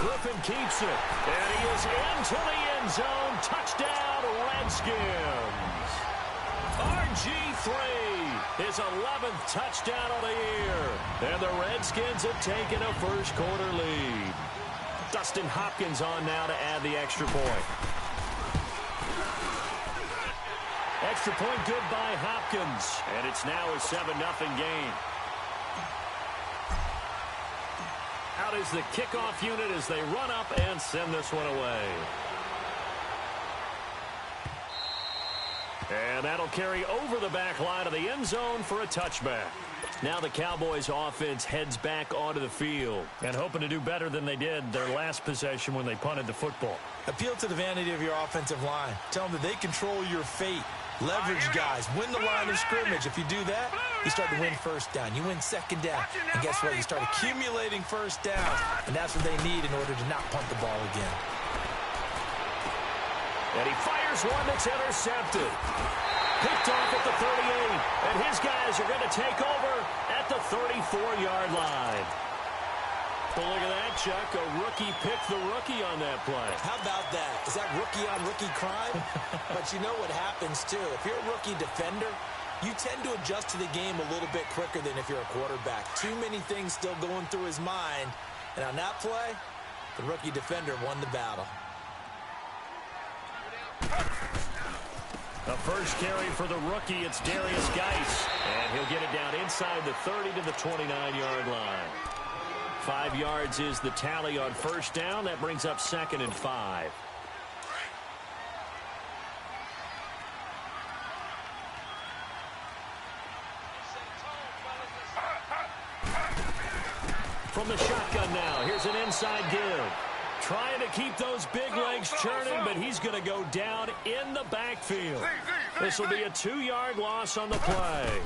Griffin keeps it. And he is into the end zone. Touchdown, Redskins. RG3, his 11th touchdown of the year. And the Redskins have taken a first-quarter lead. Dustin Hopkins on now to add the extra point. Extra point good by Hopkins. And it's now a 7-0 game. Out is the kickoff unit as they run up and send this one away. And that'll carry over the back line of the end zone for a touchback. Now the Cowboys offense heads back onto the field and hoping to do better than they did their last possession when they punted the football. Appeal to the vanity of your offensive line. Tell them that they control your fate. Leverage guys. Win the line of scrimmage. If you do that, you start to win first down. You win second down. And guess what? You start accumulating first downs. And that's what they need in order to not punt the ball again. And he fires one that's intercepted. Picked off at the 38. And his guys are going to take over at the 34-yard line. Well, look at that, Chuck. A rookie picked the rookie on that play. How about that? Is that rookie-on-rookie crime? But you know what happens, too. If you're a rookie defender, you tend to adjust to the game a little bit quicker than if you're a quarterback. Too many things still going through his mind. And on that play, the rookie defender won the battle. The first carry for the rookie, it's Darius Geis. And he'll get it down inside the 30 to the 29-yard line. 5 yards is the tally on first down. That brings up 2nd and 5. From the shotgun now, here's an inside give. Trying to keep those big legs churning, but he's going to go down in the backfield. This will be a 2-yard loss on the play.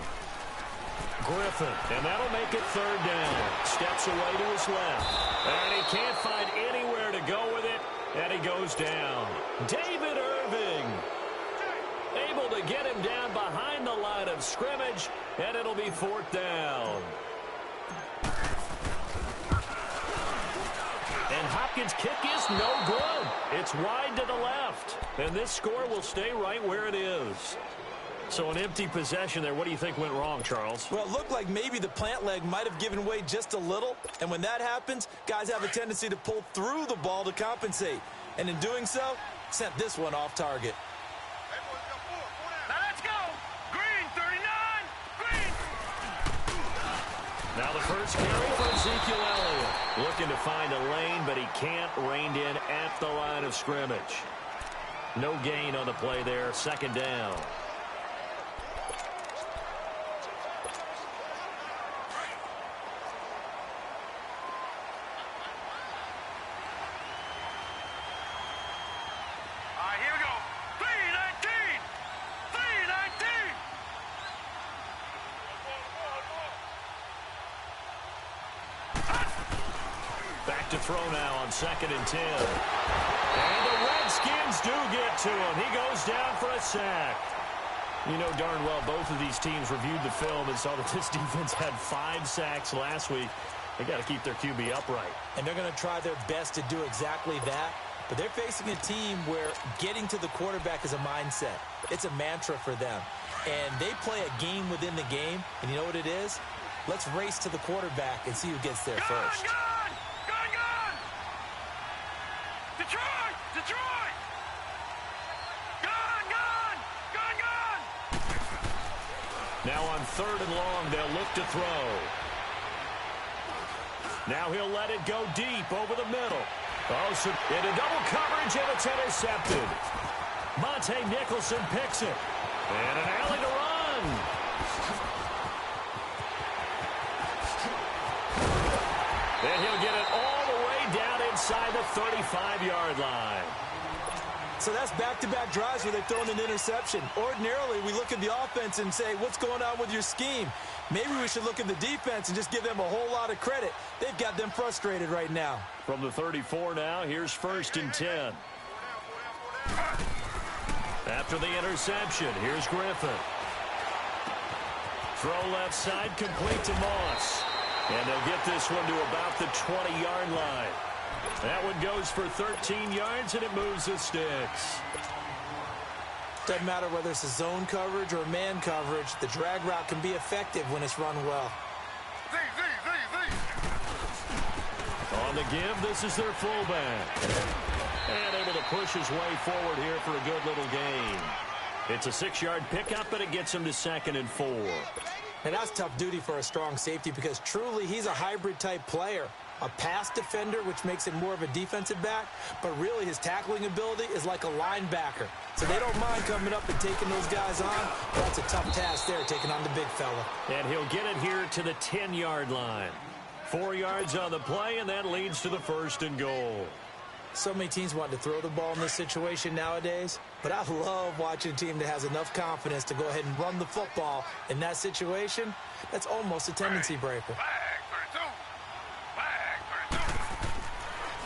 Griffin, and that'll make it 3rd down. Steps away to his left. And he can't find anywhere to go with it, and he goes down. David Irving able to get him down behind the line of scrimmage, and it'll be 4th down. And Hopkins' kick is no good. It's wide to the left. And this score will stay right where it is. So an empty possession there. What do you think went wrong, Charles? Well, it looked like maybe the plant leg might have given way just a little. And when that happens, guys have a tendency to pull through the ball to compensate. And in doing so, sent this one off target. Now let's go. Green, 39. Green. Now the first carry for Ezekiel Elliott. Looking to find a lane, but he can't. Reined in at the line of scrimmage. No gain on the play there. 2nd down. Here we go. 319. 319. Back to throw now on 2nd and 10. And the Redskins do get to him. He goes down for a sack. You know darn well both of these teams reviewed the film and saw that this defense had 5 sacks last week. They got to keep their QB upright. And they're going to try their best to do exactly that. But they're facing a team where getting to the quarterback is a mindset. It's a mantra for them. And they play a game within the game. And you know what it is? Let's race to the quarterback and see who gets there first. Gun! Gun, gun! Detroit! Detroit! Gun, gun! Gun, gun! Now on 3rd and long, they'll look to throw. Now he'll let it go deep over the middle. Oh, so into double coverage, and it's intercepted. Monte Nicholson picks it. And an alley to run. And he'll get it all the way down inside the 35-yard line. So that's back-to-back drives where they've thrown an interception. Ordinarily, we look at the offense and say, what's going on with your scheme? Maybe we should look at the defense and just give them a whole lot of credit. They've got them frustrated right now. From the 34 now, here's 1st and 10. After the interception, here's Griffin. Throw left side, complete to Moss. And they'll get this one to about the 20-yard line. That one goes for 13 yards, and it moves the sticks. Doesn't matter whether it's a zone coverage or man coverage, the drag route can be effective when it's run well. On the give, this is their fullback. And able to push his way forward here for a good little gain. It's a 6-yard pickup, but it gets him to 2nd and 4. And that's tough duty for a strong safety because truly he's a hybrid-type player. A pass defender, which makes him more of a defensive back, but really his tackling ability is like a linebacker. So they don't mind coming up and taking those guys on, but that's a tough task there, taking on the big fella. And he'll get it here to the 10-yard line. 4 yards on the play, and that leads to the 1st and goal. So many teams want to throw the ball in this situation nowadays, but I love watching a team that has enough confidence to go ahead and run the football in that situation. That's almost a tendency breaker.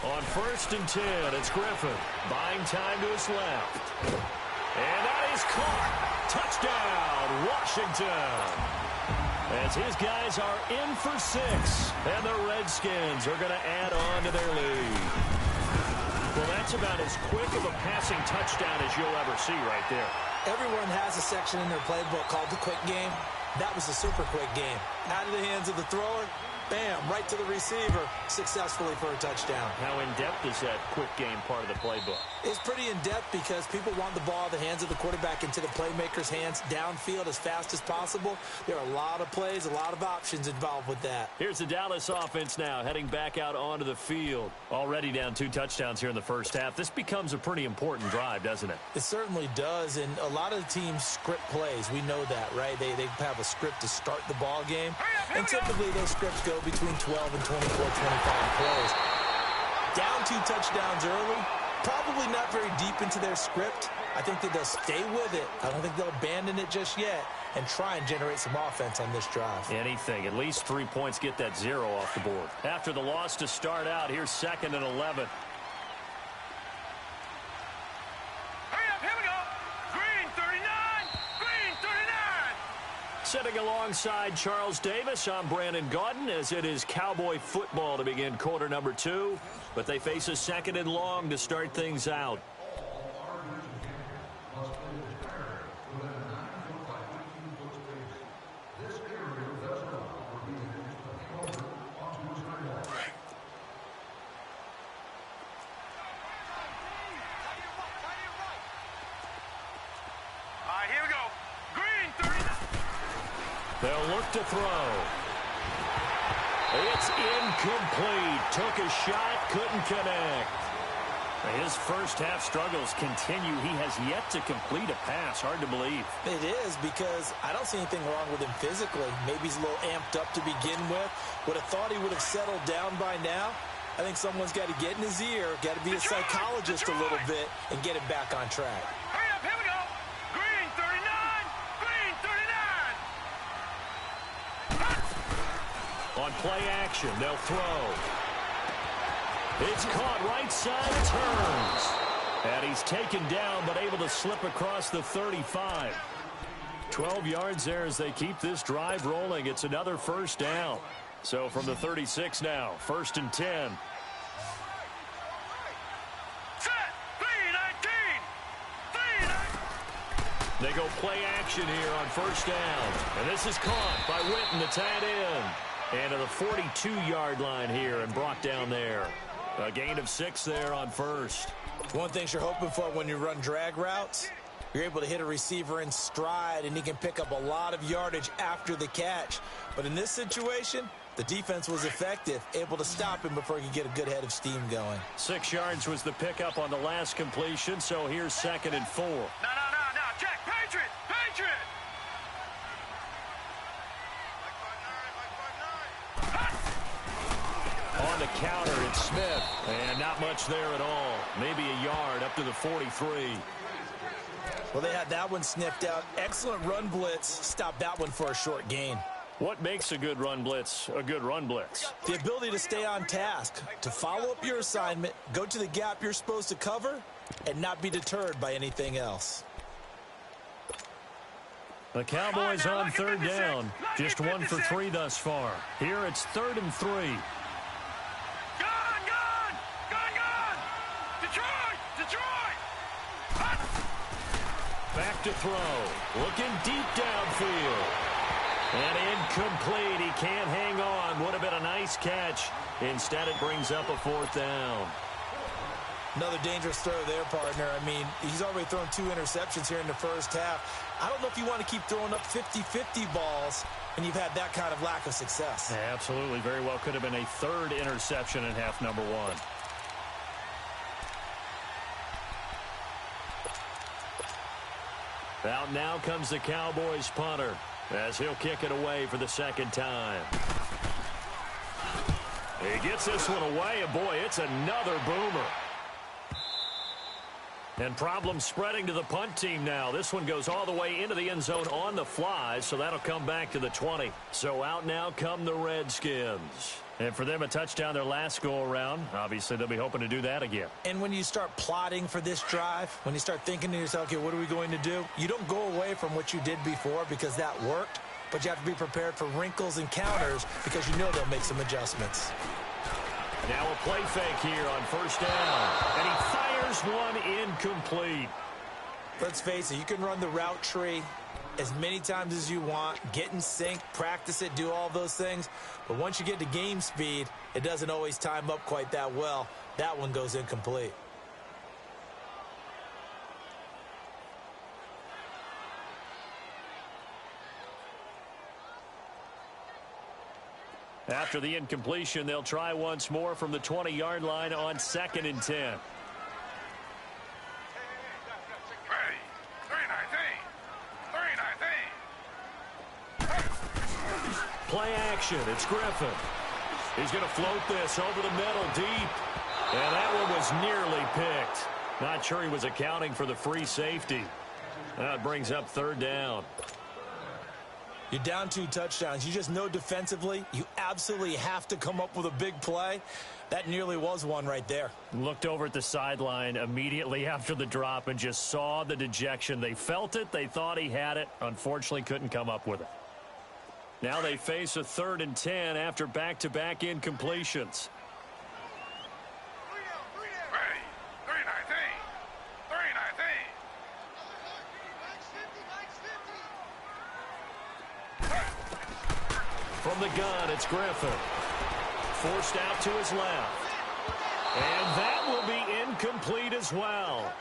On 1st and 10, it's Griffin. Buying time to his left. And that is caught. Touchdown, Washington. As his guys are in for 6. And the Redskins are going to add on to their lead. Well, that's about as quick of a passing touchdown as you'll ever see right there. Everyone has a section in their playbook called the quick game. That was a super quick game. Out of the hands of the thrower, bam, right to the receiver, successfully for a touchdown. How in-depth is that quick game part of the playbook? It's pretty in-depth because people want the ball in the hands of the quarterback into the playmaker's hands downfield as fast as possible. There are a lot of plays, a lot of options involved with that. Here's the Dallas offense now heading back out onto the field. Already down 2 touchdowns here in the first half. This becomes a pretty important drive, doesn't it? It certainly does, and a lot of the teams script plays. We know that, right? They have a script to start the ball game, and typically those scripts go between 12 and 24, 25 plays. Down 2 touchdowns early, probably not very deep into their script. I think that they'll stay with it. I don't think they'll abandon it just yet and try and generate some offense on this drive. Anything. At least 3 points, get that 0 off the board. After the loss to start out, here's 2nd and 11. Sitting alongside Charles Davis, I'm Brandon Gaudin, as it is Cowboy football to begin quarter number 2. But they face a 2nd and long to start things out. Here we go. Green 39. They'll look to throw. It's incomplete. Took a shot, couldn't connect. His first half struggles continue. He has yet to complete a pass. Hard to believe. It is, because I don't see anything wrong with him physically. Maybe he's a little amped up to begin with. Would have thought he would have settled down by now. I think someone's got to get in his ear, got to be a psychologist a little bit, and get him back on track. Hurry up, here we go. Green 39. Green 39. On play action, they'll throw. It's caught right side, turns. And he's taken down, but able to slip across the 35. 12 yards there as they keep this drive rolling. It's another first down. So from the 36 now, 1st and 10. Set. 3-19. They go play action here on first down. And this is caught by Witten, the tight end. And to the 42-yard line here and brought down there. A gain of 6 there on first. One thing you're hoping for when you run drag routes, you're able to hit a receiver in stride, and he can pick up a lot of yardage after the catch. But in this situation, the defense was effective, able to stop him before he could get a good head of steam going. 6 yards was the pickup on the last completion, so here's 2nd and 4. No. Check. Patriot. On the counter, it's Smith. And not much there at all. Maybe a yard up to the 43. Well, they had that one sniffed out. Excellent run blitz. Stopped that one for a short gain. What makes a good run blitz a good run blitz? The ability to stay on task, to follow up your assignment, go to the gap you're supposed to cover, and not be deterred by anything else. The Cowboys on 3rd down. Just 1 for 3 thus far. Here it's 3rd and 3. Gone. to throw. Looking deep downfield. And incomplete. He can't hang on. Would have been a nice catch. Instead, it brings up a 4th down. Another dangerous throw there, partner. I mean, he's already thrown 2 interceptions here in the first half. I don't know if you want to keep throwing up 50-50 balls when you've had that kind of lack of success. Yeah, absolutely. Very well could have been a 3rd interception in half number 1. Out now comes the Cowboys punter as he'll kick it away for the 2nd time. He gets this one away, and boy, it's another boomer. And problems spreading to the punt team now. This one goes all the way into the end zone on the fly, so that'll come back to the 20. So out now come the Redskins. And for them, a touchdown their last go-around. Obviously, they'll be hoping to do that again. And when you start plotting for this drive, when you start thinking to yourself, okay, what are we going to do? You don't go away from what you did before because that worked, but you have to be prepared for wrinkles and counters because you know they'll make some adjustments. Now a play fake here on 1st down. And he fires one incomplete. Let's face it, you can run the route tree as many times as you want, get in sync, practice it, do all those things. But once you get to game speed, it doesn't always time up quite that well. That one goes incomplete. After the incompletion, they'll try once more from the 20-yard line on 2nd and 10. Play action. It's Griffin. He's going to float this over the middle deep. And that one was nearly picked. Not sure he was accounting for the free safety. That brings up 3rd down. You're down 2 touchdowns. You just know defensively you absolutely have to come up with a big play. That nearly was one right there. Looked over at the sideline immediately after the drop and just saw the dejection. They felt it. They thought he had it. Unfortunately, couldn't come up with it. Now they face a 3rd and 10 after back-to-back incompletions. From the gun, it's Griffin. Forced out to his left. And that will be incomplete as well.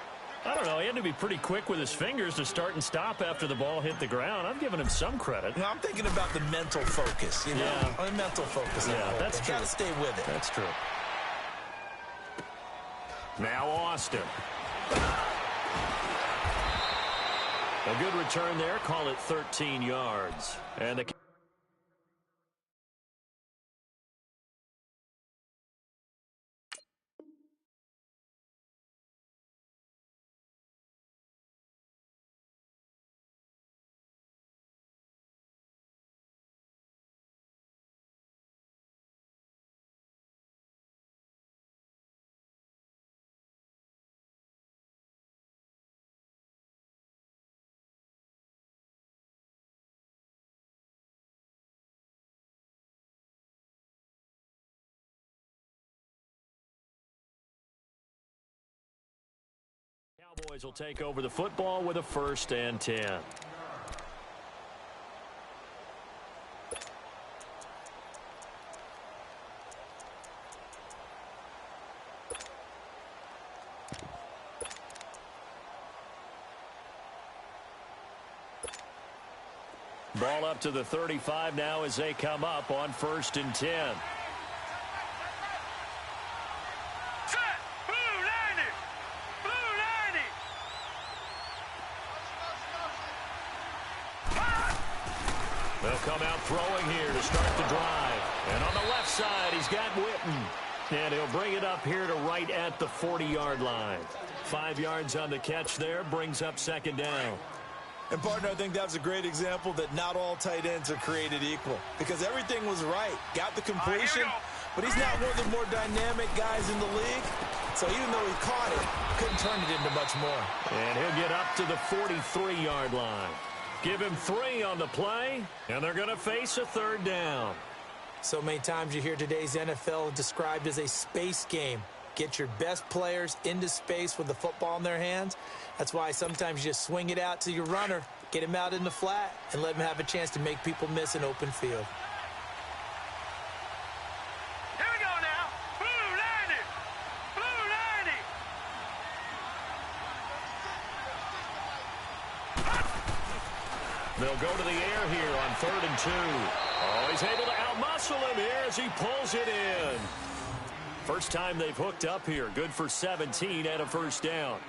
I don't know, he had to be pretty quick with his fingers to start and stop after the ball hit the ground. I'm giving him some credit. Now, I'm thinking about the mental focus, you know? Yeah. The mental focus. Yeah, that's true. You got to stay with it. That's true. Now Austin. A good return there. Call it 13 yards. And the Cowboys will take over the football with a 1st and 10. Ball up to the 35 now as they come up on 1st and 10. They'll come out throwing here to start the drive. And on the left side, he's got Witten. And he'll bring it up here to right at the 40-yard line. 5 yards on the catch there, brings up 2nd down. And, partner, I think that's a great example that not all tight ends are created equal. Because everything was right. Got the completion, but he's not one of the more dynamic guys in the league. So even though he caught it, couldn't turn it into much more. And he'll get up to the 43-yard line. Give him 3 on the play, and they're going to face a 3rd down. So many times you hear today's NFL described as a space game. Get your best players into space with the football in their hands. That's why sometimes you just swing it out to your runner, get him out in the flat, and let him have a chance to make people miss an open field. Here we go now. Blue 90. Blue 90. They'll go to the air here on 3rd and 2. Oh, he's able to outmuscle him here as he pulls it in. First time they've hooked up here. Good for 17 and a first down.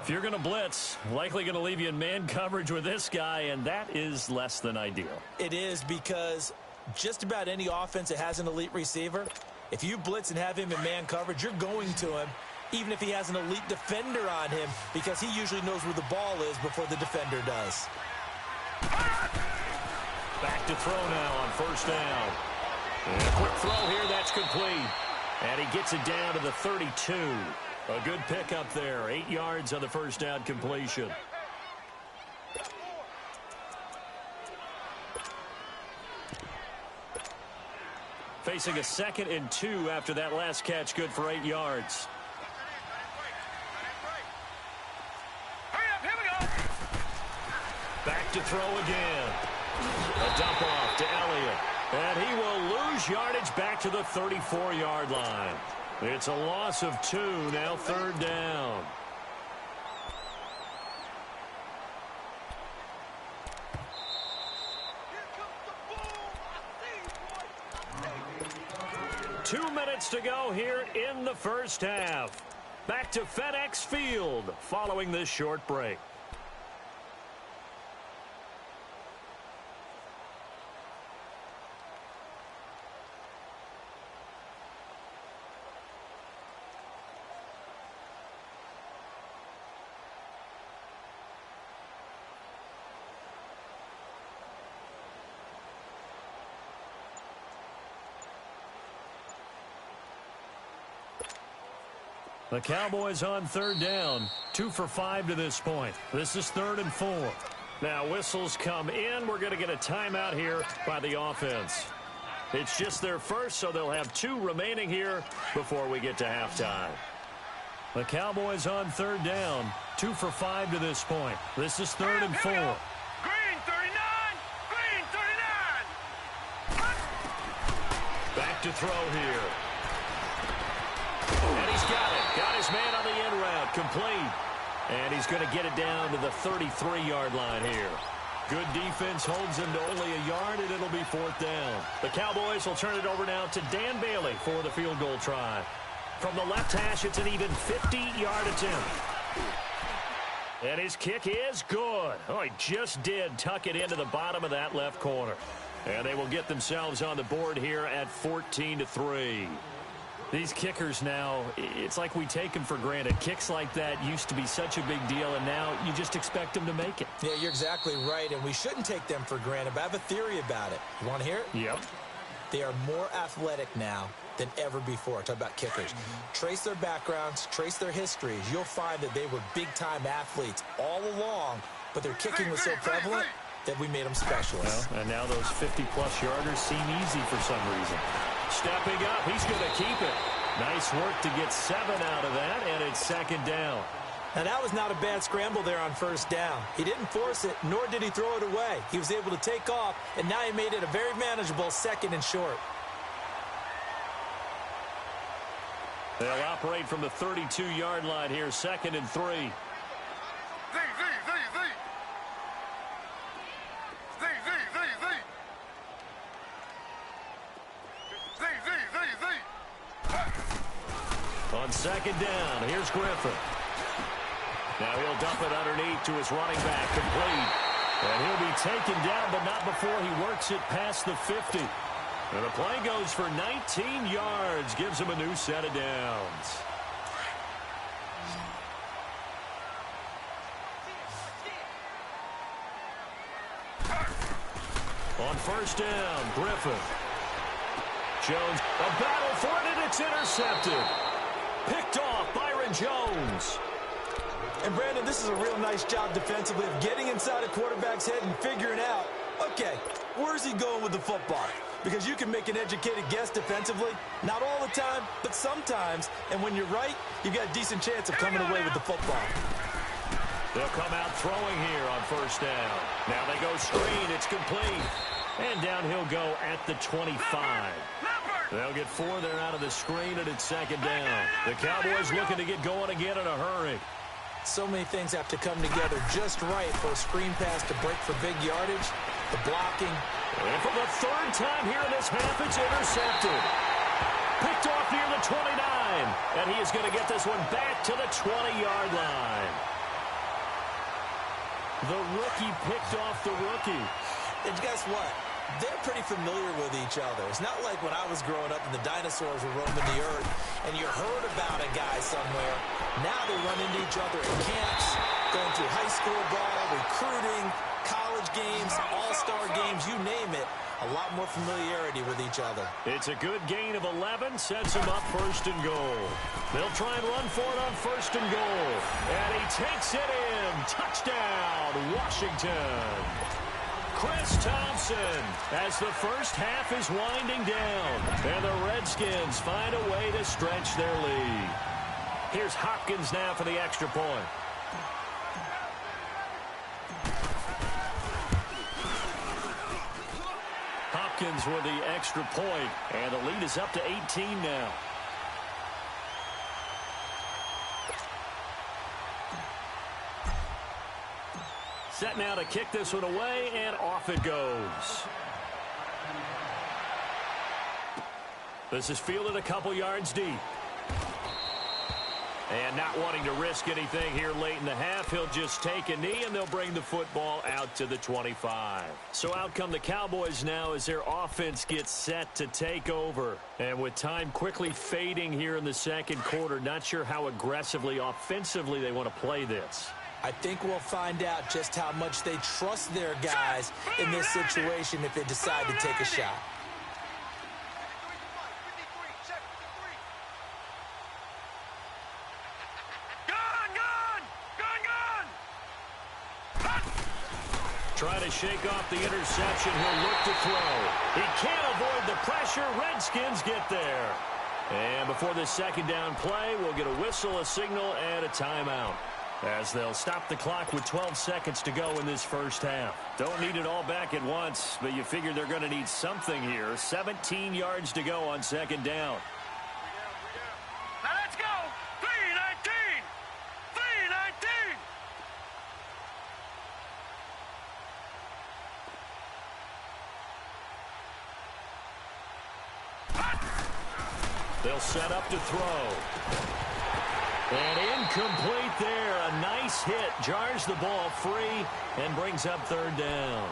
If you're going to blitz, likely going to leave you in man coverage with this guy, and that is less than ideal. It is, because just about any offense that has an elite receiver, if you blitz and have him in man coverage, you're going to him, even if he has an elite defender on him, because he usually knows where the ball is before the defender does. Back to throw now on first down. And a quick throw here, that's complete. And he gets it down to the 32. A good pickup there. 8 yards on the first down completion. Facing a 2nd and 2 after that last catch. Good for 8 yards. Hurry up, here we go. Back to throw again. A dump off to Elliott. And he will lose yardage back to the 34-yard line. It's a loss of 2, now 3rd down. Here comes the boom. I see you, boy. 2 minutes to go here in the first half. Back to FedEx Field following this short break. The Cowboys on 3rd down. 2 for 5 to this point. This is 3rd and 4. Now whistles come in. We're going to get a timeout here by the offense. It's just their first, so they'll have 2 remaining here before we get to halftime. The Cowboys on 3rd down. 2 for 5 to this point. This is 3rd and 4. Green 39. Green 39. Back to throw here. And he's got it. Got his man on the in route. Complete. And he's going to get it down to the 33-yard line here. Good defense holds him to only a yard, and it'll be 4th down. The Cowboys will turn it over now to Dan Bailey for the field goal try. From the left hash, it's an even 50-yard attempt. And his kick is good. Oh, he just did tuck it into the bottom of that left corner. And they will get themselves on the board here at 14-3. These kickers now, it's like we take them for granted. Kicks like that used to be such a big deal, and now you just expect them to make it. Yeah, you're exactly right, and we shouldn't take them for granted, but I have a theory about it. You want to hear it? Yep. They are more athletic now than ever before. Talk about kickers. Trace their backgrounds, trace their histories. You'll find that they were big-time athletes all along, but their kicking was so prevalent that we made them specialists. Well, and now those 50-plus yarders seem easy for some reason. Stepping up, he's going to keep it. Nice work to get 7 out of that, and it's 2nd down. Now, that was not a bad scramble there on 1st down. He didn't force it, nor did he throw it away. He was able to take off, and now he made it a very manageable 2nd and short. They'll operate from the 32-yard line here, 2nd and 3. On 2nd down, here's Griffin. Now he'll dump it underneath to his running back, complete. And he'll be taken down, but not before he works it past the 50. And the play goes for 19 yards, gives him a new set of downs. On 1st down, Griffin. Jones, a battle for it, and it's intercepted. Picked off Byron Jones. And, Brandon, this is a real nice job defensively of getting inside a quarterback's head and figuring out, okay, we're Where's he going with the football? Because you can make an educated guess defensively. Not all the time, but sometimes. And when you're right, you've got a decent chance of coming away with the football. They'll come out throwing here on first down. Now they go screen. It's complete. And down he'll go at the 25. They'll get 4 there out of the screen, and it's second down. The Cowboys looking to get going again in a hurry. So many things have to come together just right for a screen pass to break for big yardage. The blocking. And for the third time here in this half, it's intercepted. Picked off near the 29. And he is going to get this one back to the 20-yard line. The rookie picked off the rookie. And guess what? They're pretty familiar with each other. It's not like when I was growing up and the dinosaurs were roaming the earth and you heard about a guy somewhere. Now they run into each other at camps, going through high school ball, recruiting, college games, all-star games, you name it. A lot more familiarity with each other. It's a good gain of 11, sets him up first and goal. They'll try and run for it on first and goal. And he takes it in. Touchdown, Washington. Chris Thompson as the first half is winding down. And the Redskins find a way to stretch their lead. Here's Hopkins now for the extra point. Hopkins with the extra point, and the lead is up to 18 now. Set now to kick this one away, and off it goes. This is fielded a couple yards deep. And not wanting to risk anything here late in the half, he'll just take a knee, and they'll bring the football out to the 25. So out come the Cowboys now as their offense gets set to take over. And with time quickly fading here in the second quarter, not sure how aggressively, offensively they want to play this. I think we'll find out just how much they trust their guys in this situation if they decide to take a shot. Try to shake off the interception. He'll look to throw. He can't avoid the pressure. Redskins get there. And before this second down play, we'll get a whistle, a signal, and a timeout, as they'll stop the clock with 12 seconds to go in this first half. Don't need it all back at once, but you figure they're going to need something here. 17 yards to go on second down. Now let's go. 3-19. 3-19. They'll set up to throw. And incomplete there. A nice hit. Jars the ball free and brings up third down.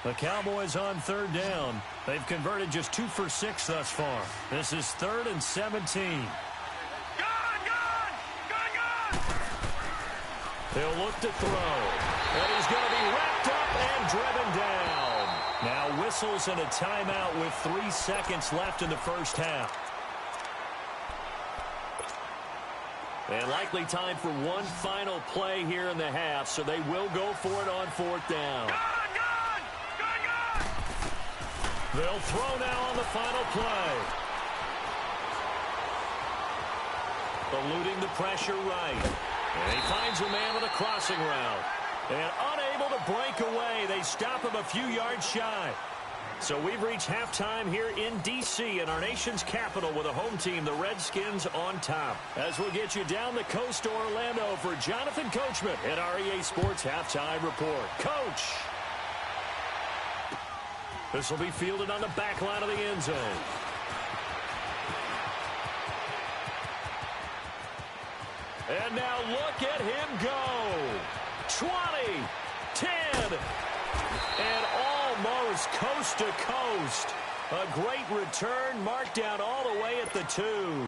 The Cowboys on third down. They've converted just 2 for 6 thus far. This is 3rd and 17. He'll look to throw. And he's going to be wrapped up and driven down. Now whistles and a timeout with 3 seconds left in the first half. And likely time for one final play here in the half, so they will go for it on 4th down. They'll throw now on the final play. Eluding the pressure right. And he finds a man with a crossing route. And unable to break away, they stop him a few yards shy. So we've reached halftime here in D.C. in our nation's capital with a home team, the Redskins, on top. As we'll get you down the coast to Orlando for Jonathan Coachman at REA Sports Halftime Report. Coach! This will be fielded on the back line of the end zone. And now look at him go. 20, 10, and almost coast to coast. A great return, marked down all the way at the 2.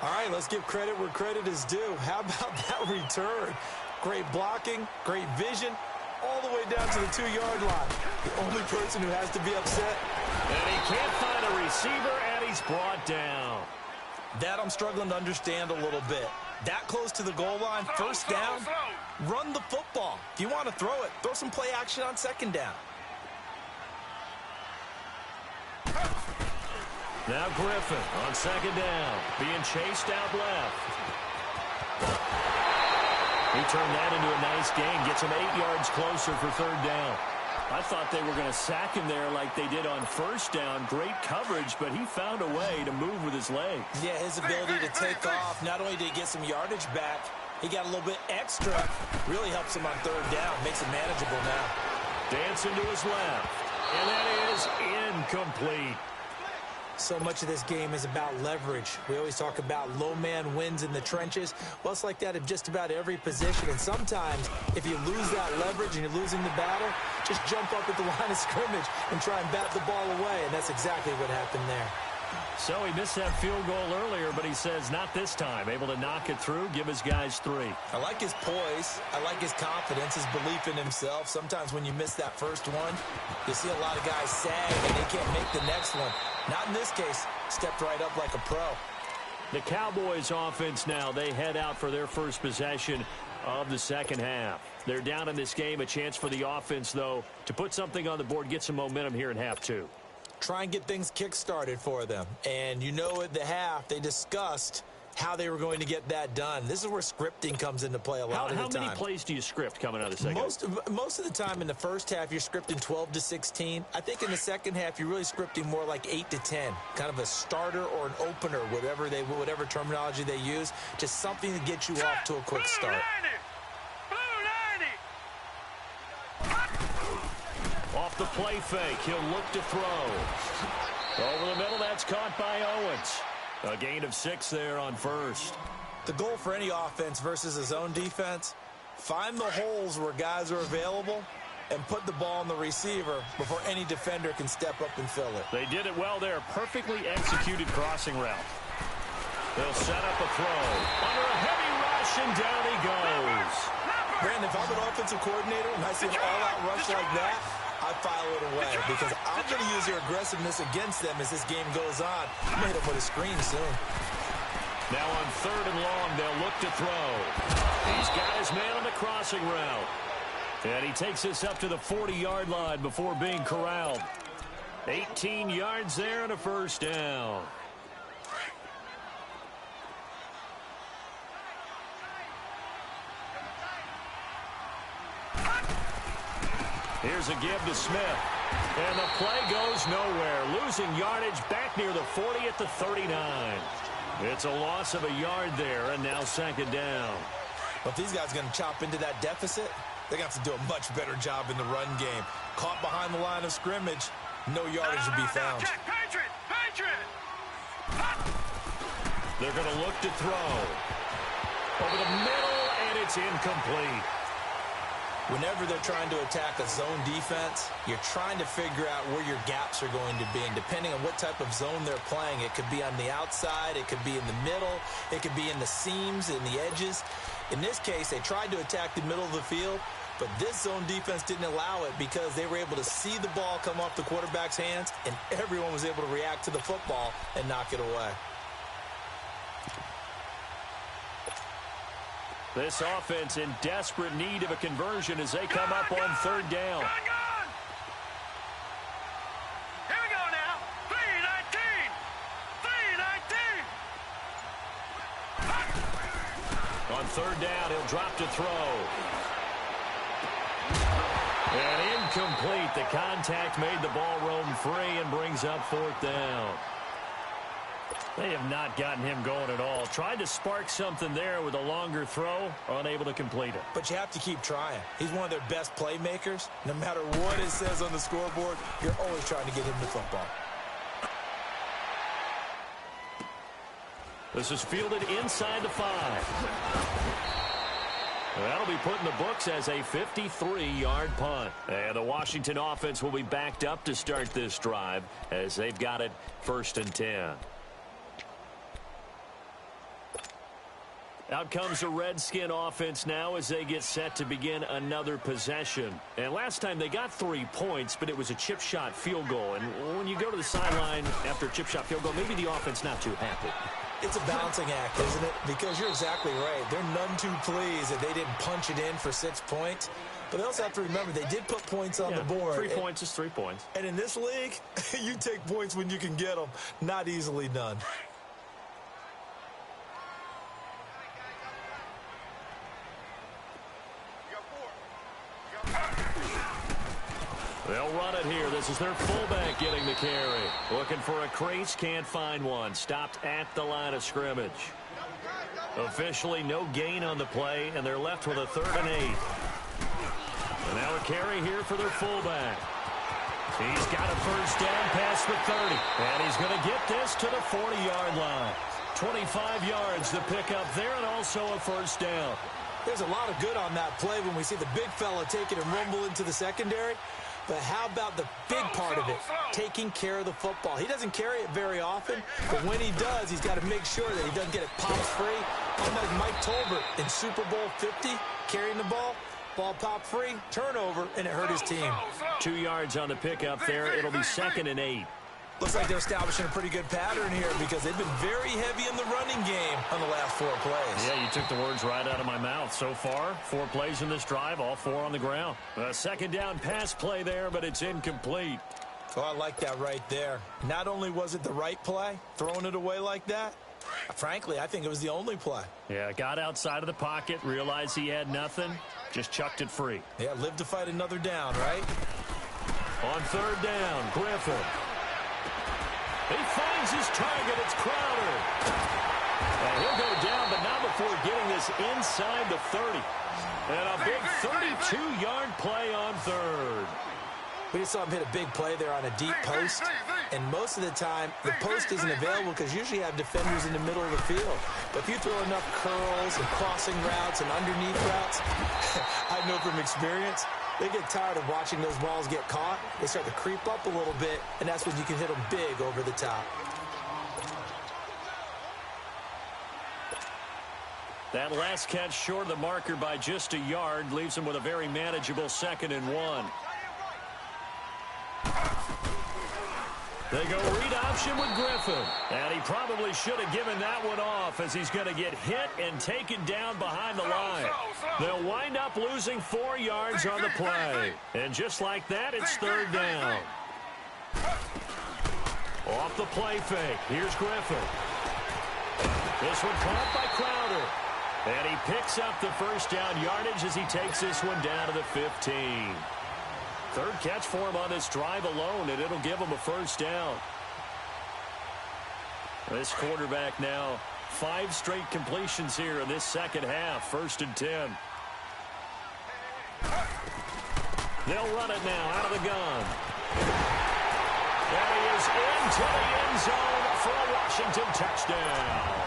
All right, let's give credit where credit is due. How about that return? Great blocking, great vision, all the way down to the 2-yard line. The only person who has to be upset. And he can't find a receiver, and he's brought down. That I'm struggling to understand a little bit. That close to the goal line, first down, run the football. If you want to throw it, throw some play action on second down. Now Griffin on second down, being chased out left. He turned that into a nice gain, gets him 8 yards closer for third down. I thought they were going to sack him there like they did on first down. Great coverage, but he found a way to move with his legs. Yeah, his ability to take off, not only did he get some yardage back, he got a little bit extra. Really helps him on third down, makes it manageable now. Dancing to his left, and that is incomplete. So much of this game is about leverage. We always talk about low man wins in the trenches. Well, it's like that in just about every position. And sometimes, if you lose that leverage and you're losing the battle, just jump up at the line of scrimmage and try and bat the ball away. And that's exactly what happened there. So he missed that field goal earlier, but he says not this time. Able to knock it through, give his guys 3. I like his poise. I like his confidence, his belief in himself. Sometimes when you miss that first one, you see a lot of guys sag and they can't make the next one. Not in this case. Stepped right up like a pro. The Cowboys offense now, they head out for their first possession of the second half. They're down in this game. A chance for the offense, though, to put something on the board, get some momentum here in half 2. Try and get things kick-started for them. And you know at the half, they discussed how they were going to get that done. This is where scripting comes into play a lot of the time. How many plays do you script coming out of the second half? Most of the time in the first half, you're scripting 12 to 16. I think in the second half, you're really scripting more like 8 to 10. Kind of a starter or an opener, whatever terminology they use. Just something to get you off to a quick start. Off the play fake, he'll look to throw. Over the middle, that's caught by Owens. A gain of 6 there on first. The goal for any offense versus a zone defense, find the holes where guys are available and put the ball on the receiver before any defender can step up and fill it. They did it well there. Perfectly executed crossing route. They'll set up a throw. Under a heavy rush, and down he goes. Brandon, if I'm an offensive coordinator and I see an all-out rush like that, I file it away because I'm going to use their aggressiveness against them as this game goes on. I'm going to hit them with a screen soon. Now on third and long, they'll look to throw. He's got his man on the crossing route. And he takes this up to the 40-yard line before being corralled. 18 yards there and a first down. Here's a give to Smith. And the play goes nowhere. Losing yardage back near the 40 at the 39. It's a loss of a yard there, and now second down. But if these guys are going to chop into that deficit, they're going to have to do a much better job in the run game. Caught behind the line of scrimmage, no yardage to be found. They're going to look to throw. Over the middle, and it's incomplete. Whenever they're trying to attack a zone defense, you're trying to figure out where your gaps are going to be. And depending on what type of zone they're playing, it could be on the outside, it could be in the middle, it could be in the seams, in the edges. In this case, they tried to attack the middle of the field, but this zone defense didn't allow it because they were able to see the ball come off the quarterback's hands, and everyone was able to react to the football and knock it away. This offense in desperate need of a conversion as they come up on third down. Here we go now. 3-19. On third down, he'll drop to throw. And incomplete. The contact made the ball roam free and brings up fourth down. They have not gotten him going at all. Tried to spark something there with a longer throw, unable to complete it. But you have to keep trying. He's one of their best playmakers. No matter what it says on the scoreboard, you're always trying to get him the football. This is fielded inside the 5. That'll be put in the books as a 53-yard punt. And the Washington offense will be backed up to start this drive as they've got it 1st and 10. Out comes the Redskin offense now as they get set to begin another possession. And last time they got 3 points, but it was a chip shot field goal. And when you go to the sideline after a chip shot field goal, maybe the offense not too happy. It's a balancing act, isn't it? Because you're exactly right. They're none too pleased that they didn't punch it in for 6 points. But they also have to remember they did put points on the board. 3 points is 3 points. And in this league, you take points when you can get them. Not easily done. They'll run it here. This is their fullback getting the carry. Looking for a crease, can't find one. Stopped at the line of scrimmage. Officially no gain on the play, and they're left with a 3rd and 8. And now a carry here for their fullback. He's got a first down past the 30. And he's going to get this to the 40-yard line. 25 yards to pick up there, and also a first down. There's a lot of good on that play when we see the big fella take it and rumble into the secondary. But how about the big part of it, taking care of the football? He doesn't carry it very often, but when he does, he's got to make sure that he doesn't get it pops free. Unlike Mike Tolbert in Super Bowl 50, carrying the ball popped free, turnover, and it hurt his team. 2 yards on the pickup there. It'll be 2nd and 8. Looks like they're establishing a pretty good pattern here because they've been very heavy in the running game on the last 4 plays. Yeah, you took the words right out of my mouth. So far, 4 plays in this drive, all 4 on the ground. A 2nd down pass play there, but it's incomplete. Oh, I like that right there. Not only was it the right play, throwing it away like that, frankly, I think it was the only play. Yeah, got outside of the pocket, realized he had nothing, just chucked it free. Yeah, live to fight another down, right? On 3rd down, Griffin. He finds his target. It's Crowder. And he'll go down, but not before getting this inside the 30. And a big 32-yard play on 3rd. We just saw him hit a big play there on a deep post. And most of the time, the post isn't available because usually you have defenders in the middle of the field. But if you throw enough curls and crossing routes and underneath routes, I know from experience, they get tired of watching those balls get caught. They start to creep up a little bit, and that's when you can hit them big over the top. That last catch short of the marker by just a yard leaves him with a very manageable 2nd and 1. They go read option with Griffin. And he probably should have given that one off as he's going to get hit and taken down behind the line. They'll wind up losing 4 yards on the play. And just like that, it's 3rd down. Off the play fake. Here's Griffin. This one caught by Crowder. And he picks up the first down yardage as he takes this one down to the 15. 3rd catch for him on this drive alone, and it'll give him a first down. This quarterback now 5 straight completions here in this 2nd half. 1st and 10. They'll run it now out of the gun. And he is into the end zone for a Washington touchdown.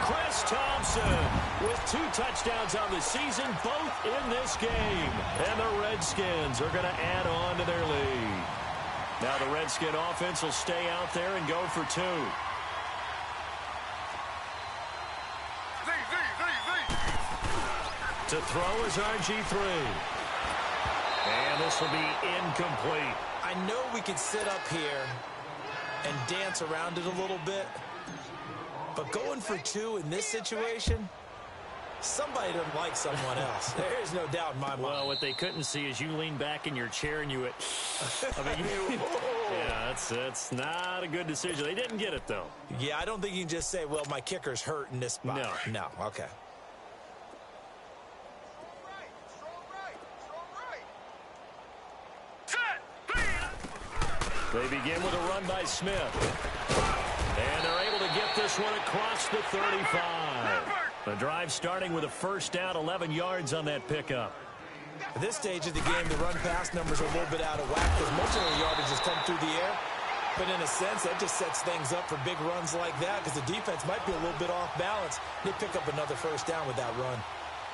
Chris Thompson with 2 touchdowns on the season, both in this game. And the Redskins are going to add on to their lead. Now the Redskin offense will stay out there and go for 2. To throw is RG3. And this will be incomplete. I know we could sit up here and dance around it a little bit, but going for 2 in this situation, somebody doesn't like someone else. There's no doubt in my mind. Well, what they couldn't see is you lean back in your chair and you went, I mean, yeah, that's not a good decision. They didn't get it, though. Yeah, I don't think you can just say, well, my kicker's hurt in this spot. No, okay. They begin with a run by Smith. And they're able to get this one across the 35. The drive starting with a first down, 11 yards on that pickup. At this stage of the game, the run-pass numbers are a little bit out of whack because most of the yardage has come through the air. But in a sense, that just sets things up for big runs like that because the defense might be a little bit off balance. They pick up another first down with that run.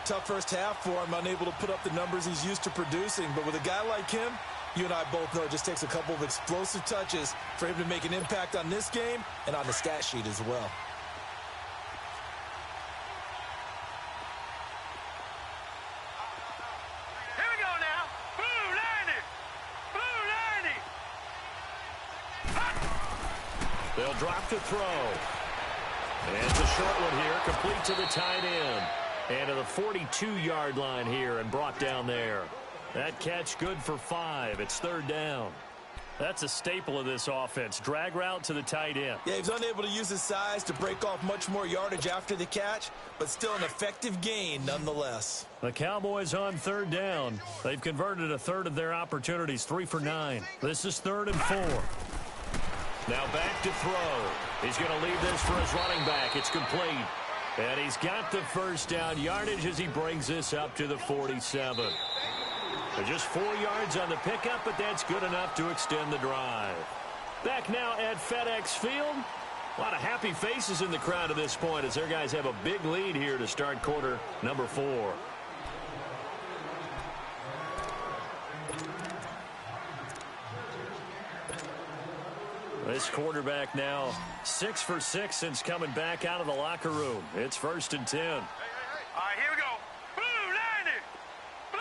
Tough first half for him, unable to put up the numbers he's used to producing. But with a guy like him, you and I both know it just takes a couple of explosive touches for him to make an impact on this game and on the stat sheet as well. They'll drop to throw. And it's a short one here, complete to the tight end. And to the 42-yard line here and brought down there. That catch good for 5. It's third down. That's a staple of this offense. Drag route to the tight end. Yeah, he's unable to use his size to break off much more yardage after the catch, but still an effective gain nonetheless. The Cowboys on third down. They've converted a third of their opportunities, 3 for 9. This is 3rd and 4. Now back to throw. He's going to leave this for his running back. It's complete. And he's got the first down yardage as he brings this up to the 47. Just 4 yards on the pickup, but that's good enough to extend the drive. Back now at FedEx Field. A lot of happy faces in the crowd at this point as their guys have a big lead here to start quarter number 4. This quarterback now 6 for 6 since coming back out of the locker room. It's 1st and 10. All right, here we go. Blue 90. Blue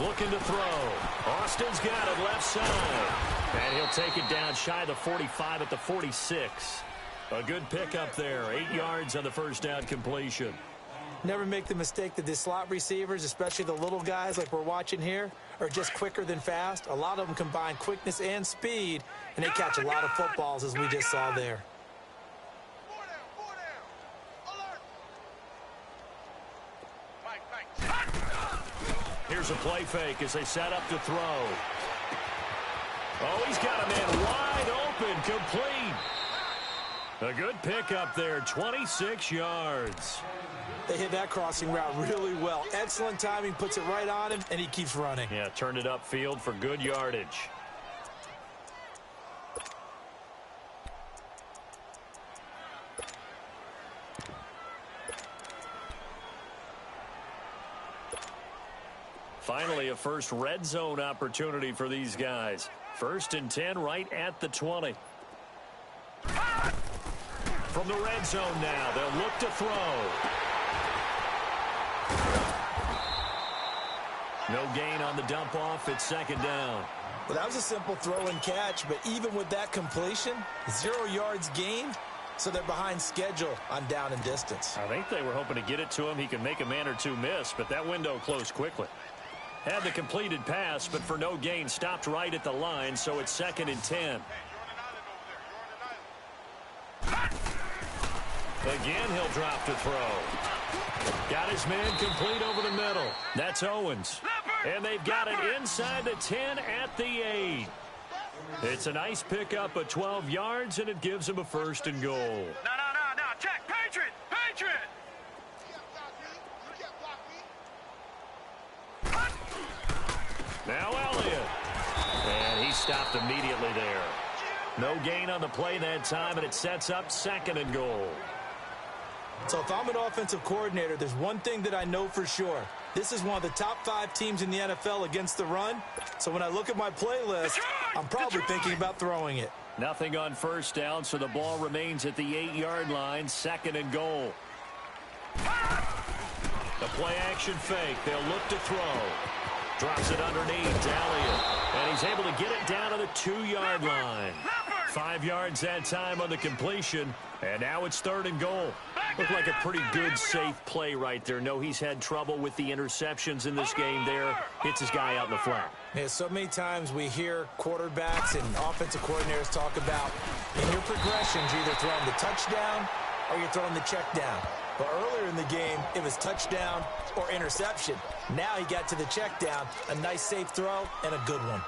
90. Looking to throw. Austin's got it left side. And he'll take it down shy of the 45 at the 46. A good pickup there. 8 yards on the first down completion. Never make the mistake that the slot receivers, especially the little guys like we're watching here, are just quicker than fast. A lot of them combine quickness and speed, and they catch a lot of footballs as we just saw there. Here's a play fake as they set up to throw. Oh, he's got a man wide open, complete. A good pickup there, 26 yards. They hit that crossing route really well. Excellent timing, puts it right on him, and he keeps running. Yeah, turned it upfield for good yardage. Finally, a first red zone opportunity for these guys. 1st and 10 right at the 20. From the red zone now, they'll look to throw. No gain on the dump off. It's 2nd down. Well, that was a simple throw and catch, but even with that completion, 0 yards gained, so they're behind schedule on down and distance. I think they were hoping to get it to him. He can make a man or two miss, but that window closed quickly. Had the completed pass, but for no gain, stopped right at the line, so it's 2nd and 10. Again, he'll drop to throw. Got his man complete over the middle. That's Owens. And they've got it inside the 10 at the 8. It's a nice pickup of 12 yards, and it gives him a 1st and goal. No. Check. Patriot. Now Elliott. And he stopped immediately there. No gain on the play that time, and it sets up 2nd and goal. So if I'm an offensive coordinator, there's one thing that I know for sure. This is one of the top 5 teams in the NFL against the run. So when I look at my playlist, I'm probably thinking about throwing it. Nothing on 1st down, so the ball remains at the 8-yard line, 2nd and goal. The play action fake. They'll look to throw. Drops it underneath to Elliott. And he's able to get it down to the 2-yard line. 5 yards that time on the completion. And now it's 3rd and goal. Looked like a pretty good, safe play right there. No, he's had trouble with the interceptions in this game there. Hits his guy out in the flat. Yeah, so many times we hear quarterbacks and offensive coordinators talk about in your progressions, you're either throwing the touchdown or you're throwing the check down. But earlier in the game, it was touchdown or interception. Now he got to the check down, a nice safe throw and a good one.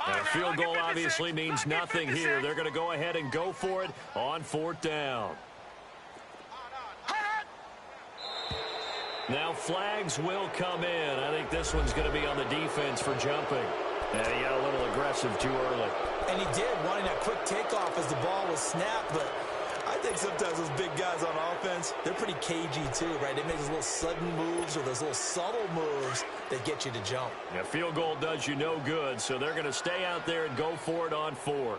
A field goal obviously means nothing here. They're going to go ahead and go for it on 4th down. Now flags will come in. I think this one's going to be on the defense for jumping. And he got a little aggressive too early. And he did, wanting that quick takeoff as the ball was snapped, but I think sometimes those big guys on offense, they're pretty cagey too, right? They make those little sudden moves or those little subtle moves that get you to jump. A field goal does you no good, so they're going to stay out there and go for it on 4th.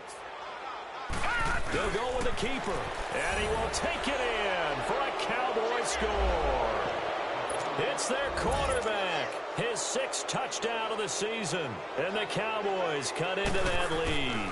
They'll go with the keeper, and he will take it in for a Cowboy score. It's their quarterback. His 6th touchdown of the season. And the Cowboys cut into that lead.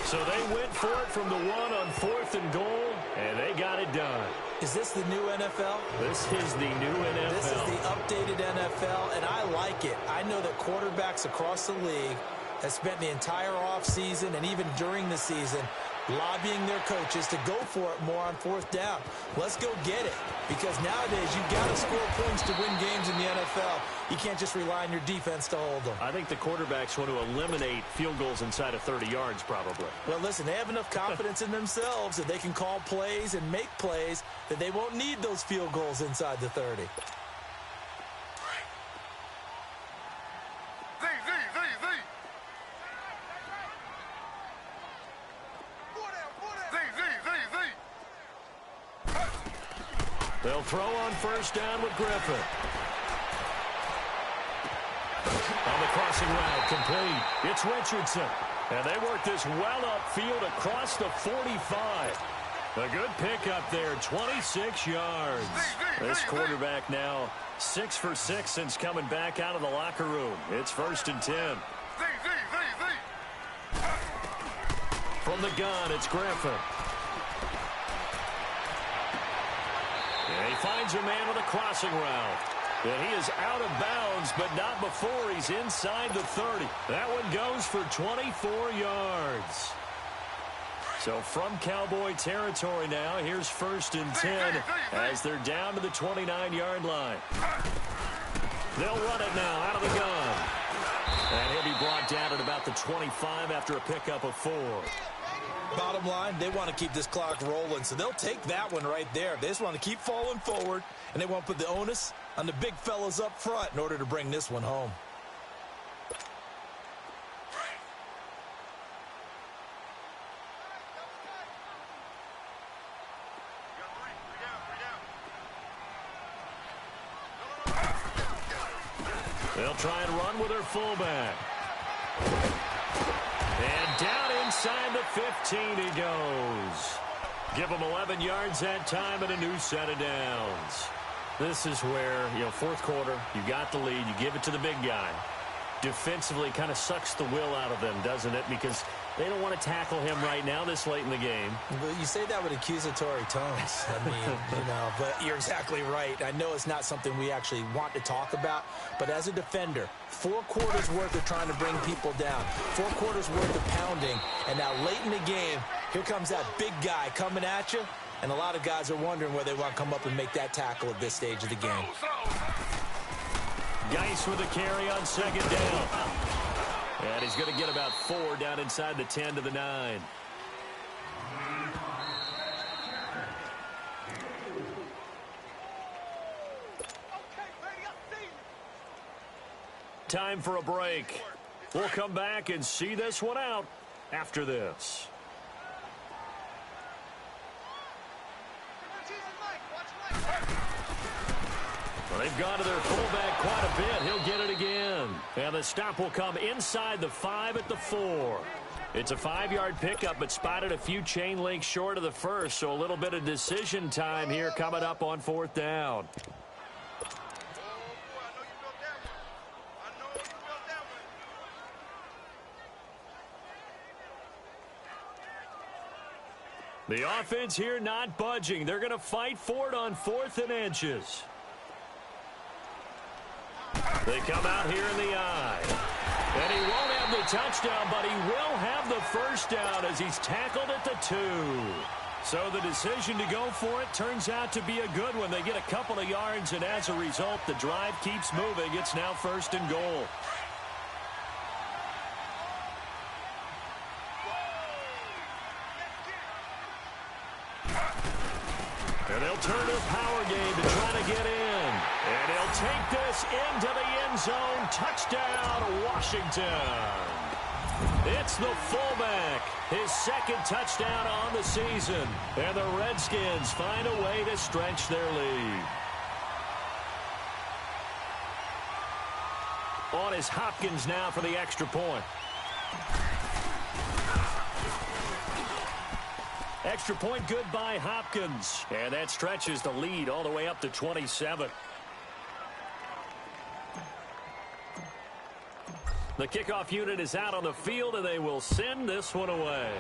So they went for it from the 1 on 4th and goal, and they got it done. Is this the new NFL? This is the new NFL. This is the updated NFL, and I like it. I know that quarterbacks across the league have spent the entire offseason and even during the season lobbying their coaches to go for it more on 4th down. Let's go get it, because nowadays you've got to score points to win games in the NFL. You can't just rely on your defense to hold them. I think the quarterbacks want to eliminate field goals inside of 30 yards probably. Well, listen, they have enough confidence in themselves that they can call plays and make plays that they won't need those field goals inside the 30. They'll throw on 1st down with Griffin. On the crossing route, complete. It's Richardson. And they work this well upfield across the 45. A good pickup there, 26 yards. This quarterback now 6 for 6 since coming back out of the locker room. It's 1st and 10. From the gun, it's Griffin. And he finds a man with a crossing route. And he is out of bounds, but not before he's inside the 30. That one goes for 24 yards. So from Cowboy territory now, here's 1st and 10 as they're down to the 29-yard line. They'll run it now out of the gun. And he'll be brought down at about the 25 after a pickup of 4. Bottom line, they want to keep this clock rolling, so they'll take that one right there. They just want to keep falling forward, and they want to put the onus on the big fellas up front in order to bring this one home. They'll try and run with their fullback. And down inside the 15 he goes. Give him 11 yards that time and a new set of downs. This is where, 4th quarter, you got the lead, you give it to the big guy. Defensively kind of sucks the will out of them, doesn't it? Because they don't want to tackle him right now this late in the game. Well, you say that with accusatory tones. I mean, but you're exactly right. I know it's not something we actually want to talk about, but as a defender, 4 quarters worth of trying to bring people down, 4 quarters worth of pounding, and now late in the game, here comes that big guy coming at you, and a lot of guys are wondering whether they want to come up and make that tackle at this stage of the game. Geis with a carry on 2nd down. And he's going to get about 4 down inside the 10 to the 9. Time for a break. We'll come back and see this one out after this. Well, they've gone to their fullback quite a bit. He'll get it again. And the stop will come inside the 5 at the 4. It's a 5-yard pickup, but spotted a few chain links short of the first, so a little bit of decision time here coming up on 4th down. The offense here not budging. They're going to fight for it on 4th and inches. They come out here in the eye. And he won't have the touchdown, but he will have the 1st down as he's tackled at the 2. So the decision to go for it turns out to be a good one. They get a couple of yards, and as a result, the drive keeps moving. It's now 1st and goal. And they'll turn their power game to try to get in. And he'll take this into the end zone. Touchdown, Washington. It's the fullback. His 2nd touchdown on the season. And the Redskins find a way to stretch their lead. On is Hopkins now for the extra point. Extra point good by Hopkins. And that stretches the lead all the way up to 27. The kickoff unit is out on the field, and they will send this one away.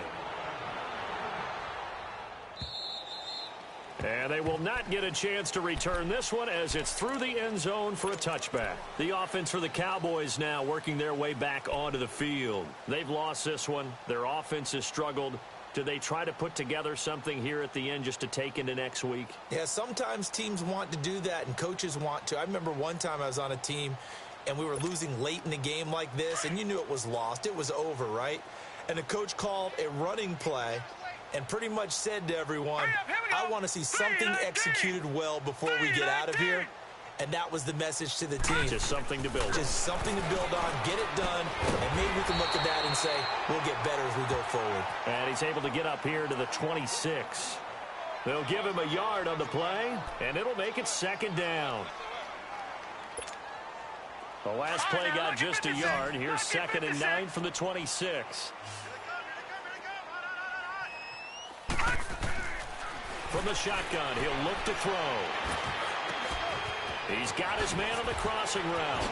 And they will not get a chance to return this one as it's through the end zone for a touchback. The offense for the Cowboys now working their way back onto the field. They've lost this one. Their offense has struggled. Do they try to put together something here at the end just to take into next week? Yeah, sometimes teams want to do that and coaches want to. I remember one time I was on a team and we were losing late in the game like this, and you knew it was lost. It was over, right? And the coach called a running play and pretty much said to everyone, I want to see something executed well before we get out of here. And that was the message to the team. Just something to build on. Just something to build on, get it done, and maybe we can look at that and say, we'll get better as we go forward. And he's able to get up here to the 26. They'll give him a yard on the play, and it'll make it second down. The last play got just a yard. Here's 2nd and 9 from the 26. From the shotgun, he'll look to throw. He's got his man on the crossing route.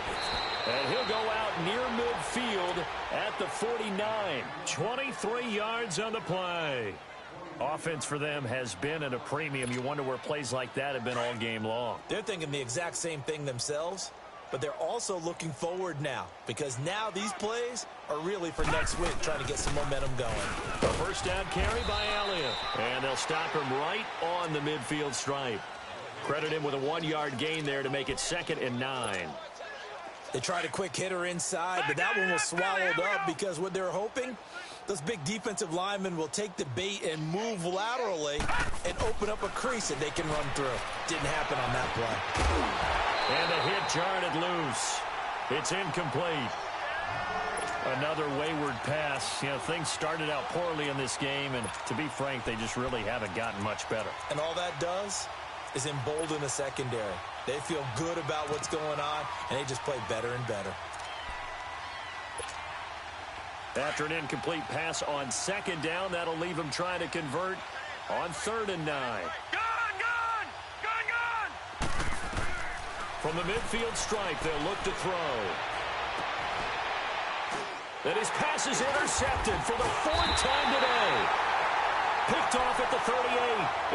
And he'll go out near midfield at the 49. 23 yards on the play. Offense for them has been at a premium. You wonder where plays like that have been all game long. They're thinking the exact same thing themselves, but they're also looking forward now because now these plays are really for next week, trying to get some momentum going. A first down carry by Elliott. And they'll stop him right on the midfield stripe. Credit him with a 1-yard gain there to make it 2nd and 9. They tried a quick hitter inside, but that one was swallowed up because what they're hoping, those big defensive linemen will take the bait and move laterally and open up a crease that they can run through. Didn't happen on that play. And the hit jarred it loose. It's incomplete. Another wayward pass. You know, things started out poorly in this game, and to be frank, they just really haven't gotten much better. And all that does is embolden the secondary. They feel good about what's going on, and they just play better and better. After an incomplete pass on 2nd down, that'll leave them trying to convert on 3rd and 9. Gone! From the midfield stripe, they'll look to throw. And his pass is intercepted for the 4th time today. Picked off at the 38,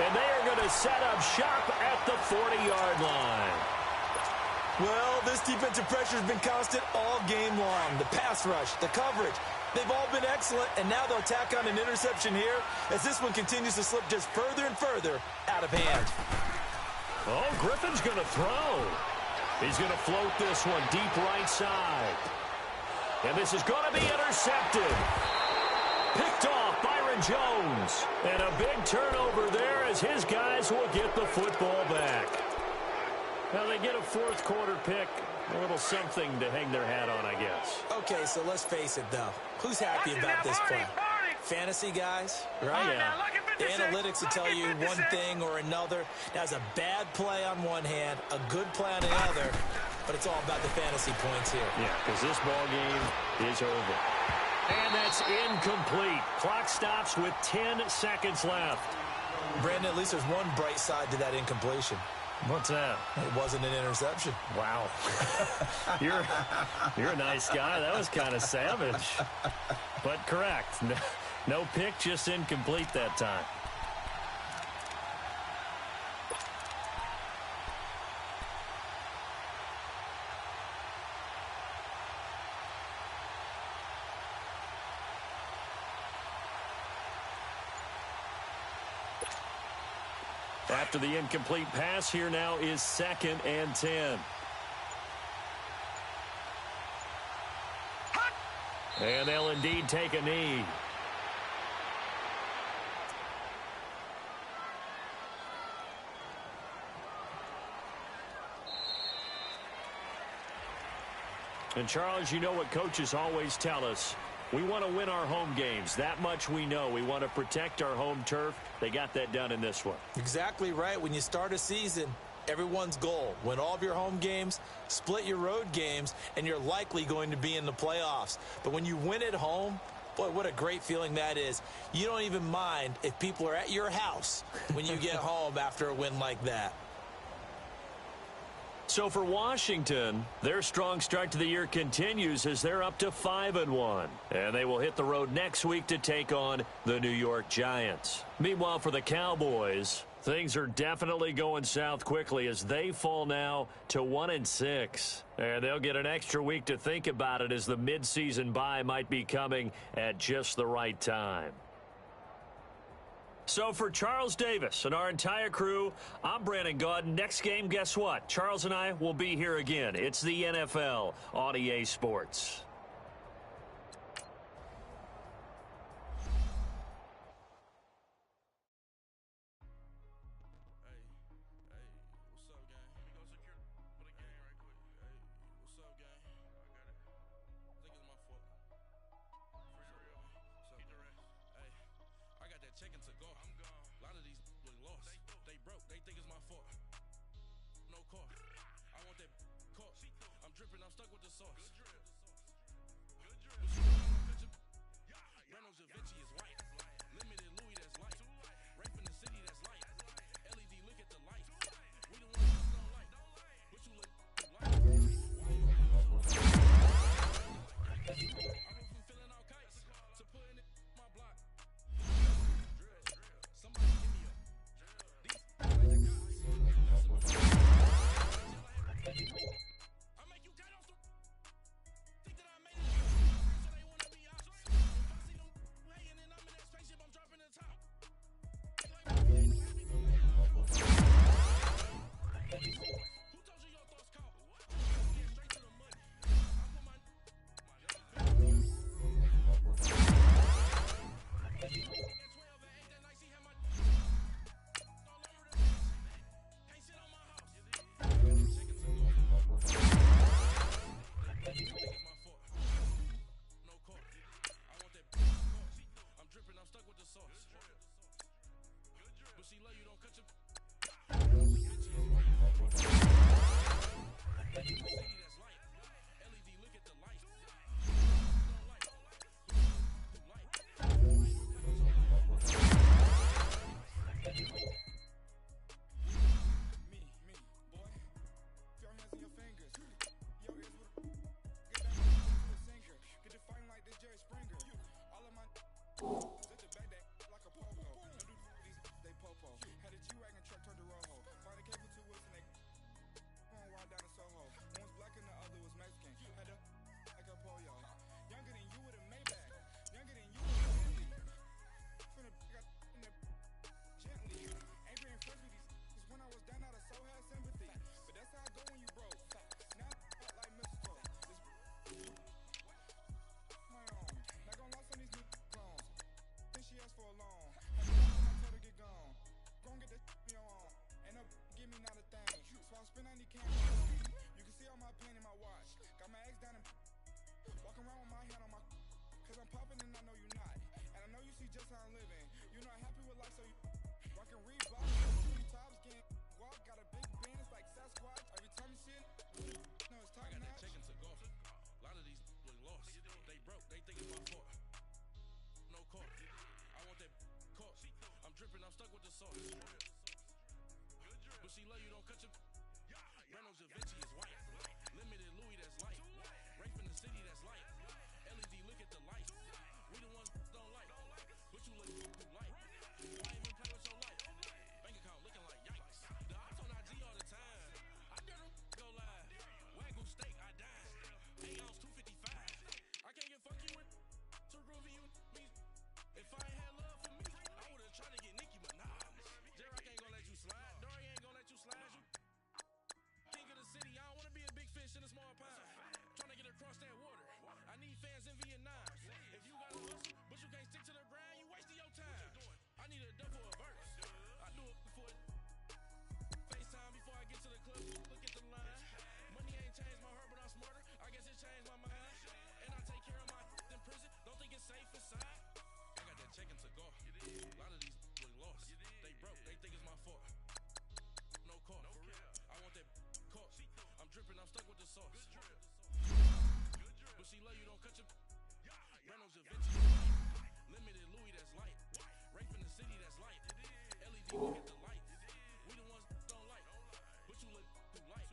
and they are going to set up shop at the 40-yard line. Well, this defensive pressure has been constant all game long. The pass rush, the coverage, they've all been excellent, and now they'll tack on an interception here as this one continues to slip just further and further out of hand. Oh, Griffin's going to throw. He's going to float this one deep right side. And this is going to be intercepted. Picked off Byron Jones. And a big turnover there as his guys will get the football back. Now they get a 4th quarter pick. A little something to hang their hat on, I guess. Okay, so let's face it, though. Who's happy about this play? Fantasy guys, right? Yeah. The analytics will tell you one thing or another. That's a bad play on one hand, a good play on the other, but it's all about the fantasy points here. Yeah, because this ball game is over. And that's incomplete. Clock stops with 10 seconds left. Brandon, at least there's one bright side to that incompletion. What's that? It wasn't an interception. Wow. You're a nice guy. That was kind of savage. But correct. No pick, just incomplete that time. After the incomplete pass, here now is 2nd and 10. And they'll indeed take a knee. And Charles, you know what coaches always tell us. We want to win our home games. That much we know. We want to protect our home turf. They got that done in this one. Exactly right. When you start a season, everyone's goal, win all of your home games, split your road games, and you're likely going to be in the playoffs. But when you win at home, boy, what a great feeling that is. You don't even mind if people are at your house when you get home after a win like that. So for Washington, their strong start to the year continues as they're up to 5-1. And they will hit the road next week to take on the New York Giants. Meanwhile, for the Cowboys, things are definitely going south quickly as they fall now to 1-6. And they'll get an extra week to think about it as the midseason bye might be coming at just the right time. So for Charles Davis and our entire crew, I'm Brandon Gaudin. Next game, guess what? Charles and I will be here again. It's the NFL on EA Sports. Checking to go. I'm gone. A lot of these look lost. They broke. They think it's my fault. No car. I want that caught. I'm dripping. I'm stuck with the sauce. Good drip. Good drip. Reynolds Da Vinci is white. Limited Louis that's light. Right from the city that's light. LED look at the light. We the ones that don't like. What you look like? I went from feeling all kites to putting it in my block. Somebody give me a I make you cut off the think that I made it so they wanna be out. If I see them hanging and I'm in that spaceship, I'm dropping the top. Who told you your thoughts count? Get straight to the money. I put my I'm dripping, I'm stuck with the sauce. But she love you, don't cut your city that's light. LED look at the light. Don't like. Me, boy. Your hands in your fingers. Your ears with get back to a singer. Get it fighting like this Jerry Springer. All of my at the back that like a pogo. No do these they popo. Had a G-Wagon truck turned to Rojo. Find a cable 2 wheels and they going wild down in Soho. One was black and the other was Mexican. Had a like a polio. Younger than you with a Maybach. Younger than you with a Bentley. From the got in the gently. Angry and fresh with these cause when I was down out of so had sympathy. But that's how I go when you broke. Now I like mistletoe. This my own. Not gonna lost on these new clones. Then she asked for a loan. Had to lost and I told her get gone. Gon' get that me on. Ain't no give me not a thing. So I spend 90 cash on me. You can see all my pain in my watch. Got my ex down and walking around with my hand on my cause I'm popping and I know you not. And I know you see just how I'm living. You're not happy with life so you rockin' Reebok. Two tops getting walk. Got a big band, it's like Sasquatch. Every time you see it, no, it's top notch. I got that checking to go. A lot of these look lost. They broke, they think it's my fault. No car. I want that caught. I'm dripping, I'm stuck with the sauce. But she love you, don't cut your Reynolds Da Vinci is white. Limited Louis that's light. Right from the city that's light. LED look at the light. We the ones that don't like. What you look like? Why even play with your life? Bank account looking like yikes. The ops on IG all the time. I dare them go live. Wagyu steak, I died. 8 ounce 255. I can't get fuck you with to groovy you me. If I ain't had love for me, I would've tried to get Nicki Minaj. J-Rock ain't gonna let you slide. Dory ain't gonna let you slide. You king of the city. I don't wanna be a big fish in a small pond. Trying to get across that water. I need fans in Vietnam. If you got a hustle, but you can't stick to the grind, you wasting your time. I need a dub for a verse. I do it before FaceTime before I get to the club. Look at the line. Money ain't changed my heart, but I'm smarter. I guess it changed my mind. And I take care of my in prison. Don't think it's safe inside. I got that checking to go. A lot of these look lost. They broke. They think it's my fault. No car. I want that caught. I'm dripping. I'm stuck with the sauce. But she love you, don't cut your Reynolds Da Vinci is white. Limited Louis that's light. Right from the city that's light. LED look at the light. We the ones that don't like. But you look like.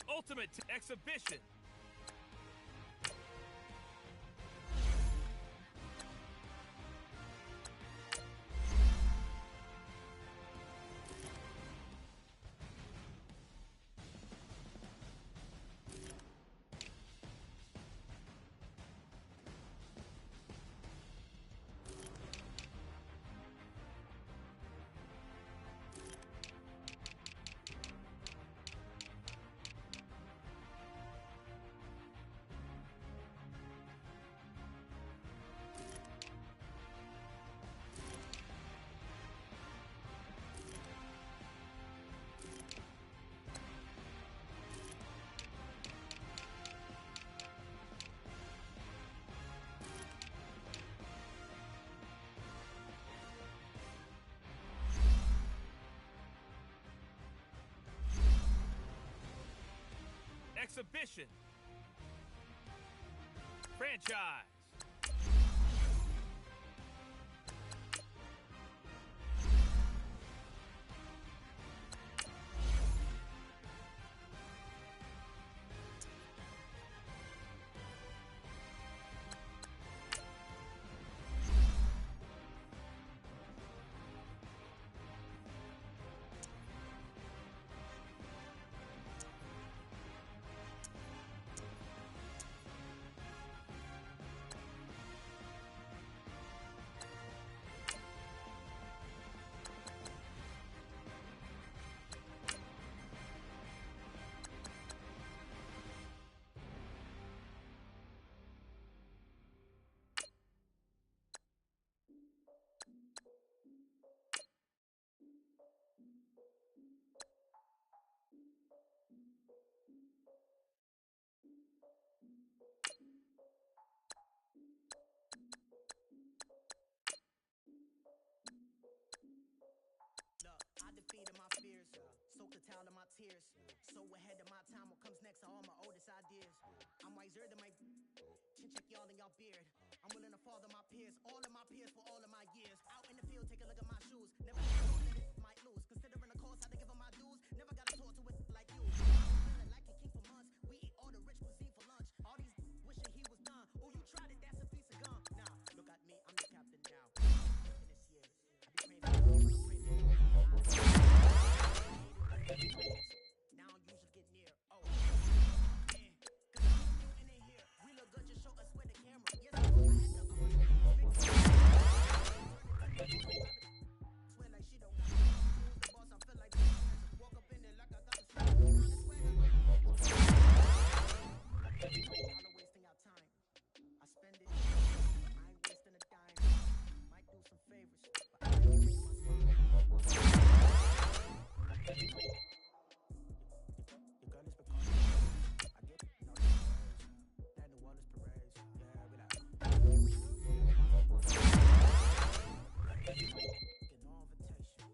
Ultimate exhibition. Exhibition. Franchise. Defeated my fears, soaked the towel in my tears. So ahead of my time, what comes next are all my oldest ideas. I'm wiser than my chin check y'all in y'all beard. I'm willing to father my peers, all of my peers for all of my years. Out in the field, take a look at my shoes. Never had a thought that it might lose. Considering the cost, I had to give up my dues. Never got a talk to it like you. Feeling like a king for months. We eat all the rich cuisine for lunch. All these wishing he was done. Oh, you tried it, that's a piece of gum. Nah, look at me, I'm the captain now. In this year, I be praying for now I usually get near. Oh, man, cause I'm the mutant in here. We look good, just show us where the camera. Yes, I had swear like she don't got me. Who's the boss? I feel like walk up in there like I got the swag. Y'all are wasting our time. I spend it. I ain't wasting a dime. Might do some favors, but I ain't making my spine. Your girl is becoming. I get it, no that New Orleans parades. Yeah, we like. Get no invitation.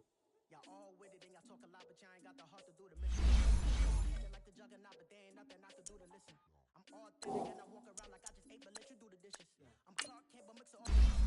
Y'all all with it and y'all talk a lot, but y'all ain't got the heart to do the mission. I'm like the juggernaut, but there ain't nothing I can do to listen. I'm authentic and I walk around like I just ate, but let you do the dishes. I'm Clark Kent, but mix it all.